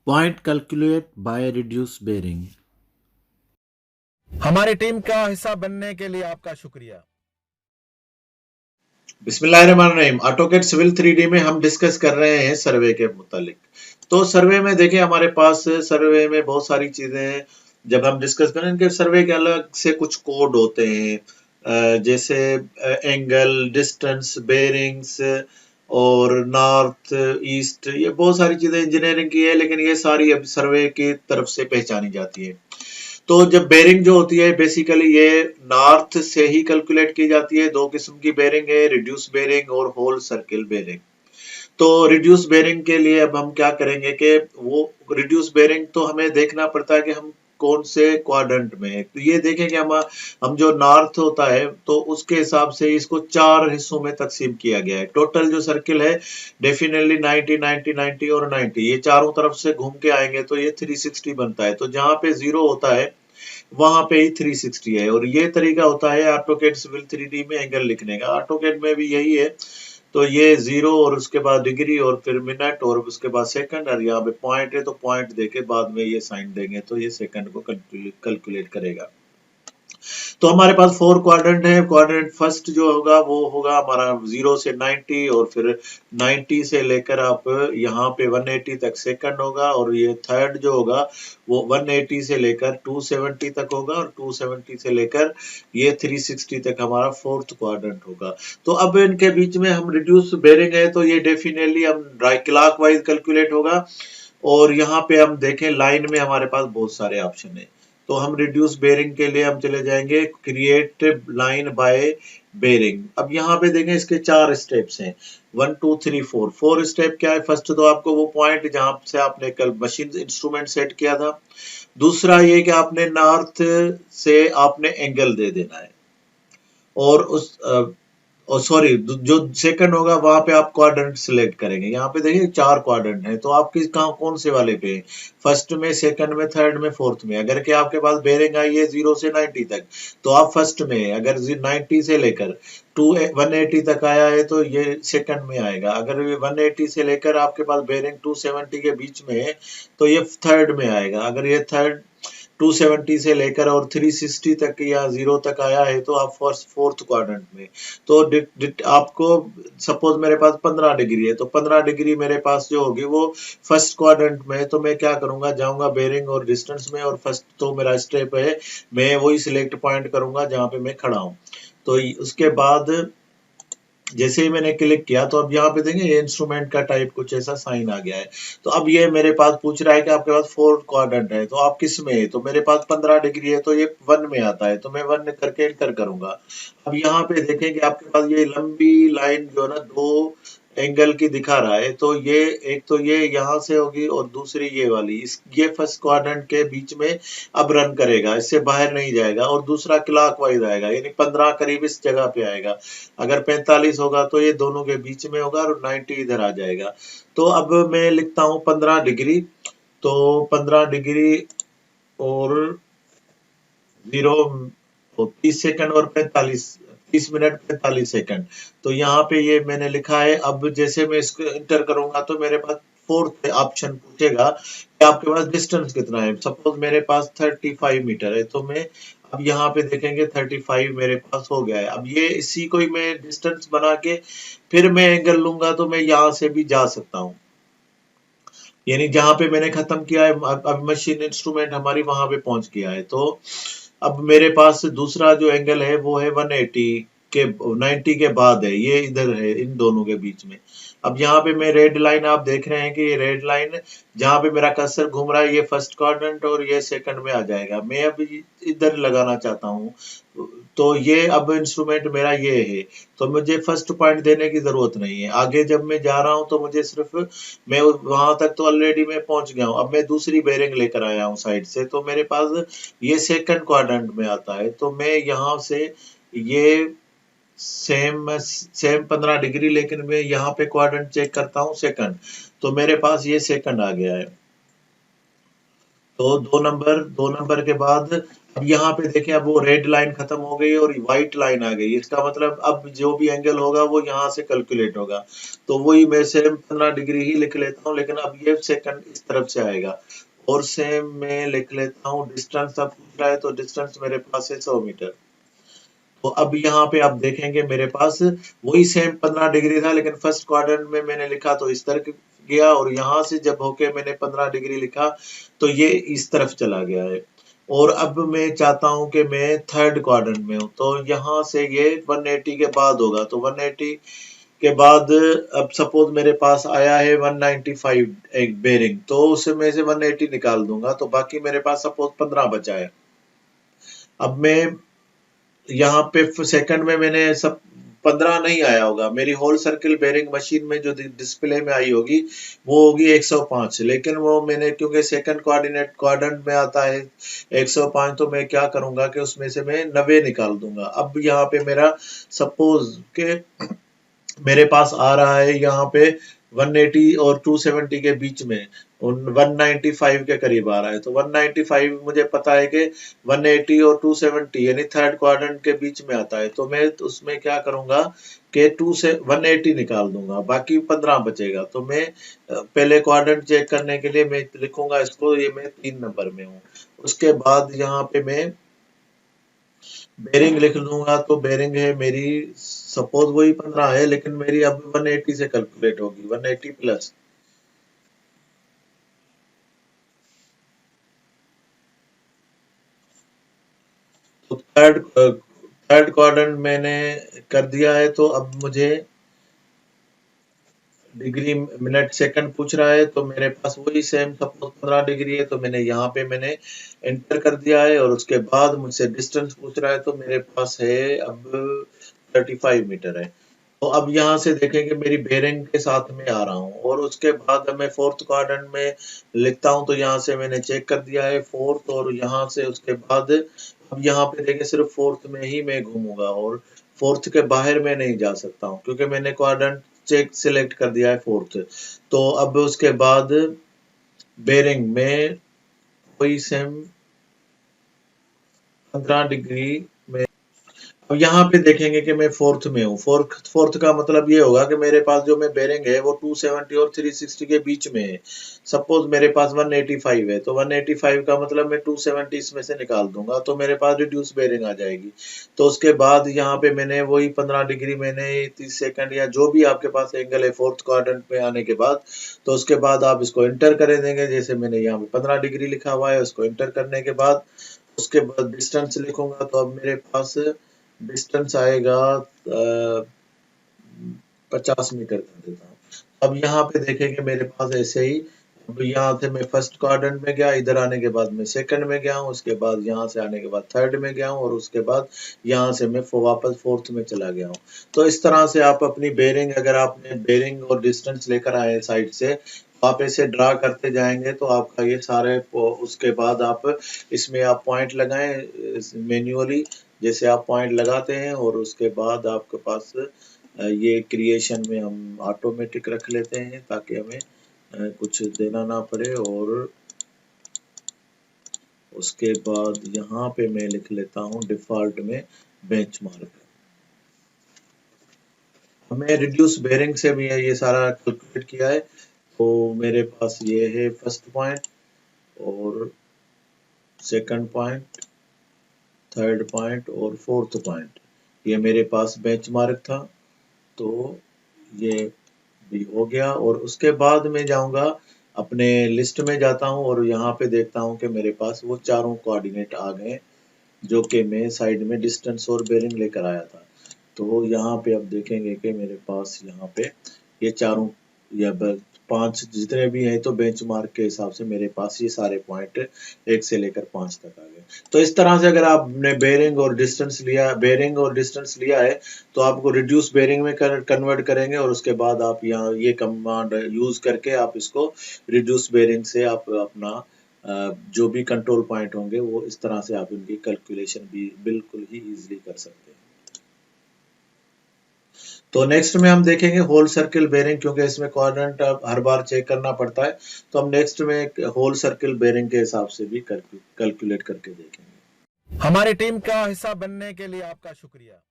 Point calculate by reduce bearing. हमारी team का हिस्सा बनने के लिए आपका शुक्रिया। बिस्मिल्लाहिर्रहमानिर्रहीम। ऑटोकैड सिविल 3D में हम डिस्कस कर रहे हैं सर्वे के मुतालिक। तो सर्वे में देखिए हमारे पास सर्वे में बहुत सारी चीजें हैं। जब हम डिस्कस करें इनके सर्वे के अलग से कुछ कोड होते हैं, जैसे एंगल, डिस्टेंस, बेरिंग्स और नॉर्थ ईस्ट, ये बहुत सारी चीजें इंजीनियरिंग की है, लेकिन ये सारी अब सर्वे की तरफ से पहचानी जाती है। तो जब बेरिंग जो होती है बेसिकली ये नॉर्थ से ही कैलकुलेट की जाती है। दो किस्म की बेरिंग है, रिड्यूस बेरिंग और होल सर्किल बेरिंग। तो रिड्यूस बेरिंग के लिए अब हम क्या करेंगे कि वो रिड्यूस बेरिंग तो हमें देखना पड़ता है कि हम कौन से क्वाड्रेंट में है। तो ये देखें कि हम जो नॉर्थ होता है तो उसके हिसाब से इसको 4 हिस्सों में तकसीम किया गया है। टोटल जो सर्किल है डेफिनेटली 90 90 90 और 90, ये चारों तरफ से घूम के आएंगे तो ये 360 बनता है। तो जहां पे 0 होता है वहां पे ही 360 है। और ये तरीका होता है ऑटोकैड सिविल 3D में एंगल लिखने का। ऑटोकैड में भी यही है। तो ये 0 और उसके बाद डिग्री और फिर मिनट और उसके बाद सेकंड, और यहाँ पे पॉइंट है तो पॉइंट देके बाद में ये साइन देंगे तो ये सेकंड को कैलकुलेट करेगा। तो हमारे पास 4 क्वाड्रेंट है। क्वाड्रेंट फर्स्ट जो होगा वो होगा हमारा 0 से 90 और फिर 90 से लेकर आप यहाँ पे 180 तक सेकंड होगा, और ये थर्ड जो होगा वो 180 से लेकर 270 तक होगा, और 270 से लेकर ये 360 तक हमारा फोर्थ क्वाड्रेंट होगा। तो अब इनके बीच में हम रिड्यूस बेरिंग है तो ये डेफिनेटली हम क्लॉक वाइज कैलकुलेट होगा। और यहाँ पे हम देखें लाइन में हमारे पास बहुत सारे ऑप्शन है। तो हम रिड्यूस बेरिंग के लिए हम चले जाएंगे क्रिएट लाइन बाय बेरिंग। अब यहाँ पे देखें इसके 4 स्टेप्स हैं, 1 2 3 4। 4 स्टेप क्या है? फर्स्ट तो आपको वो पॉइंट जहां से आपने कल मशीन इंस्ट्रूमेंट सेट किया था। दूसरा ये कि आपने नॉर्थ से आपने एंगल दे देना है, और उस सॉरी जो सेकंड होगा वहां पे आप क्वाड्रेंट सिलेक्ट करेंगे। यहाँ पे देखिए 4 क्वाड्रेंट है तो आप किस कहाँ कौन से वाले पे हैं? फर्स्ट में, सेकंड में, थर्ड में, फोर्थ में। अगर के आपके पास बेरिंग आई है 0 से 90 तक तो आप फर्स्ट में है। अगर 90 से लेकर 180 तक आया है तो ये सेकंड में आएगा। अगर 180 से लेकर आपके पास बेरिंग 270 के बीच में है तो ये थर्ड में आएगा। अगर ये थर्ड 270 से लेकर और 360 तक या 0 तक आया है तो आप फोर्थ क्वाड्रेंट में। तो आपको सपोज मेरे पास 15 डिग्री है तो 15 डिग्री मेरे पास जो होगी वो फर्स्ट क्वाड्रेंट में है। तो मैं क्या करूंगा, जाऊंगा बेरिंग और डिस्टेंस में, और फर्स्ट तो मेरा स्टेप है, मैं वही सिलेक्ट पॉइंट करूंगा जहां पे मैं खड़ा हूं। तो उसके बाद जैसे ही मैंने क्लिक किया तो अब यहाँ पे देखें ये इंस्ट्रूमेंट का टाइप कुछ ऐसा साइन आ गया है। तो अब ये मेरे पास पूछ रहा है कि आपके पास 4 क्वाड्रेंट है तो आप किस में है? तो मेरे पास 15 डिग्री है तो ये 1 में आता है, तो मैं 1 करके एंटर करूंगा। अब यहाँ पे देखें कि आपके पास ये लंबी लाइन जो है ना 2 एंगल की दिखा रहा है। तो ये एक तो ये यहाँ से होगी और दूसरी ये वाली, ये फर्स्ट क्वाड्रेंट के बीच में अब रन करेगा, इससे बाहर नहीं जाएगा। और दूसरा क्लॉकवाइज आएगा, यानी 15 करीब इस जगह पे आएगा। अगर 45 होगा तो ये दोनों के बीच में होगा और 90 इधर आ जाएगा। तो अब मैं लिखता हूं 15 डिग्री। तो 15 डिग्री और 0 30 सेकंड और 30 मिनट 45 सेकंड। तो यहाँ पे ये मैंने लिखा है। अब जैसे मैं इसको इंटर करूंगा तो मेरे पास फोर्थ ऑप्शन पूछेगा कि आपके पास डिस्टेंस कितना है। सपोज मेरे पास 35 मीटर है तो मैं अब यहाँ पे देखेंगे 35 मेरे पास हो गया है। अब ये इसी को ही मैं डिस्टेंस बना के फिर मैं एंगल लूंगा तो मैं यहाँ से भी जा सकता हूँ, यानी जहां पे मैंने खत्म किया है अब मशीन इंस्ट्रूमेंट हमारी वहां पे पहुंच गया है। तो अब मेरे पास दूसरा जो एंगल है वो है 180 के 90 के बाद है, ये इधर है इन दोनों के बीच में। अब यहाँ पे मैं रेड लाइन आप देख रहे हैं कि ये रेड लाइन जहां पे मेरा कर्सर घूम रहा है ये फर्स्ट क्वाड्रेंट और ये सेकंड में आ जाएगा। मैं अब इधर लगाना चाहता हूँ तो ये अब इंस्ट्रूमेंट मेरा ये है, तो मुझे फर्स्ट पॉइंट देने की जरूरत नहीं है। आगे जब मैं जा रहा हूं तो मुझे सिर्फ मैं वहां तक तो ऑलरेडी मैं पहुंच गया हूं। अब मैं दूसरी बेरिंग लेकर आया हूं साइड से तो मेरे पास ये सेकंड क्वाड्रेंट में आता है। तो मैं यहां से ये सेम 15 डिग्री, लेकिन मैं यहाँ पे क्वाड्रेंट चेक करता हूँ सेकंड, तो मेरे पास ये सेकंड आ गया है। तो दो नंबर के बाद अब यहाँ पे देखिए, अब वो रेड लाइन खत्म हो गई और व्हाइट लाइन आ गई। इसका मतलब अब जो भी एंगल होगा वो यहाँ से कैलकुलेट होगा। तो वही मैं सेम 15 डिग्री ही लिख लेता हूँ, लेकिन अब ये सेकंड इस तरफ से आएगा। और सेम मैं लिख लेता हूँ डिस्टेंस, अब पूछ रहा है तो डिस्टेंस मेरे पास है 100 मीटर। तो अब यहाँ पे आप देखेंगे मेरे पास वही सेम 15 डिग्री था, लेकिन फर्स्ट क्वाड्रेंट में मैंने लिखा तो इस तरह गया, और यहाँ से जब होके मैंने 15 डिग्री लिखा तो ये इस तरफ चला गया है। और अब मैं चाहता हूँ कि मैं थर्ड क्वाड्रेंट में हूँ, तो यहाँ से ये 180 के बाद होगा। तो 180 के बाद अब सपोज मेरे पास आया है 195 एक बेरिंग, तो उसमें से 180 निकाल दूंगा, तो बाकी मेरे पास सपोज 15 बचा है। अब मैं यहाँ पे सेकंड में मैंने सब 15 नहीं आया होगा, मेरी होल सर्किल बेरिंग मशीन में जो डिस्प्ले में आई होगी वो होगी 105, लेकिन वो मैंने क्योंकि सेकंड क्वाड्रेंट में आता है 105, तो मैं क्या करूंगा कि उसमें से मैं 90 निकाल दूंगा। अब यहाँ पे मेरा सपोज के मेरे पास आ रहा है यहाँ पे 180 और 270 के बीच में, 195 के करीब आ रहा है। तो 195 मुझे पता है कि 180 और 270 यानी थर्ड क्वाड्रेंट के बीच में आता है। तो मैं उसमें क्या करूंगा कि 2 से 180 निकाल दूंगा, बाकी 15 बचेगा। तो मैं पहले क्वाड्रेंट चेक करने के लिए मैं लिखूंगा इसको, ये मैं 3 नंबर में हूँ। उसके बाद यहाँ पे मैं बेरिंग लिख लूंगा, तो बेरिंग है मेरी सपोज वही 15 है, लेकिन मेरी अब 180 से कैलकुलेट होगी, 180 प्लस। तो थर्ड क्वाड्रेंट मैंने कर दिया है, तो अब मुझे डिग्री मिनट सेकंड पूछ रहा है, तो मेरे पास वही सेम सपोज 15 डिग्री है, तो मैंने यहाँ पे मैंने एंटर कर दिया है। और उसके बाद मुझसे डिस्टेंस पूछ रहा है, तो मेरे पास है अब 35 मीटर है। तो अब यहाँ से देखेंगे मेरी बेरिंग के साथ में आ रहा हूँ, और उसके बाद मैं फोर्थ क्वाड्रेंट में लिखता हूँ, तो यहाँ से मैंने चेक कर दिया है फोर्थ, और यहाँ से उसके बाद अब यहाँ पे देखें सिर्फ फोर्थ में ही मैं घूमूंगा, और फोर्थ के बाहर में नहीं जा सकता हूँ क्योंकि मैंने क्वाड्रेंट चेक सिलेक्ट कर दिया है फोर्थ। तो अब उसके बाद बेरिंग में वही सेम 15 डिग्री में। अब यहाँ पे देखेंगे कि मैं फोर्थ में हूँ। फोर्थ का मतलब ये होगा कि मेरे पास जो मैं बेरिंग है वो 270 और 360 के बीच में है। सपोज मेरे पास 185 है, तो 185 का मतलब मैं 270 इसमें से निकाल दूंगा, तो मेरे पास रिड्यूस बेरिंग आ जाएगी। तो उसके बाद यहाँ पे मैंने वही 15 डिग्री मैंने 30 सेकंड या जो भी आपके पास एंगल है फोर्थ क्वाड्रेंट में आने के बाद, तो उसके बाद आप इसको एंटर कर देंगे। जैसे मैंने यहाँ पे 15 डिग्री लिखा हुआ है, उसको एंटर करने के बाद उसके बाद डिस्टेंस लिखूंगा, तो अब मेरे पास डिस्टेंस आएगा 50 मीटर कर देता हूँ। अब यहाँ पे देखेंगे मेरे पास ऐसे ही, अब यहाँ से मैं फर्स्ट क्वाड्रेंट में गया, इधर आने के बाद मैं सेकंड में गया हूँ, उसके बाद यहाँ से आने के बाद थर्ड में गया हूँ, और उसके बाद यहाँ से मैं वापस फोर्थ में चला गया हूँ। तो इस तरह से आप अपनी बेरिंग, अगर आपने बेरिंग और डिस्टेंस लेकर आए साइड से, तो आप ऐसे ड्रा करते जाएंगे, तो आपका ये सारे उसके बाद आप इसमें आप पॉइंट लगाएं मैन्युअली, जैसे आप पॉइंट लगाते हैं, और उसके बाद आपके पास ये क्रिएशन में हम ऑटोमेटिक रख लेते हैं ताकि हमें कुछ देना ना पड़े। और उसके बाद यहाँ पे मैं लिख लेता हूँ डिफॉल्ट में बेंचमार्क। हमें रिड्यूस बेरिंग से भी ये सारा कैलकुलेट किया है, तो मेरे पास ये है फर्स्ट पॉइंट और सेकंड पॉइंट, थर्ड पॉइंट और फोर्थ पॉइंट, ये मेरे पास बेंचमार्क था, तो ये भी हो गया। और उसके बाद मैं जाऊंगा अपने लिस्ट में जाता हूं, और यहाँ पे देखता हूं कि मेरे पास वो चारों कोऑर्डिनेट आ गए जो कि मैं साइड में डिस्टेंस और बेरिंग लेकर आया था। तो यहाँ पे अब देखेंगे कि मेरे पास यहाँ पे ये चारों या 5 जितने भी हैं, तो बेंचमार्क के हिसाब से मेरे पास ये सारे पॉइंट 1 से लेकर 5 तक आ गए। तो इस तरह से अगर आपने बेरिंग और डिस्टेंस लिया है, तो आपको रिड्यूस बेरिंग में कन्वर्ट करेंगे, और उसके बाद आप यहाँ ये कमांड यूज करके आप इसको रिड्यूस बेरिंग से आप अपना जो भी कंट्रोल पॉइंट होंगे वो इस तरह से आप इनकी कैलकुलेशन भी बिल्कुल ही इजीली कर सकते हैं। तो नेक्स्ट में हम देखेंगे होल सर्किल बेरिंग, क्योंकि इसमें क्वाड्रेंट हर बार चेक करना पड़ता है, तो हम नेक्स्ट में होल सर्किल बेरिंग के हिसाब से भी कैलकुलेट करके देखेंगे। हमारी टीम का हिस्सा बनने के लिए आपका शुक्रिया।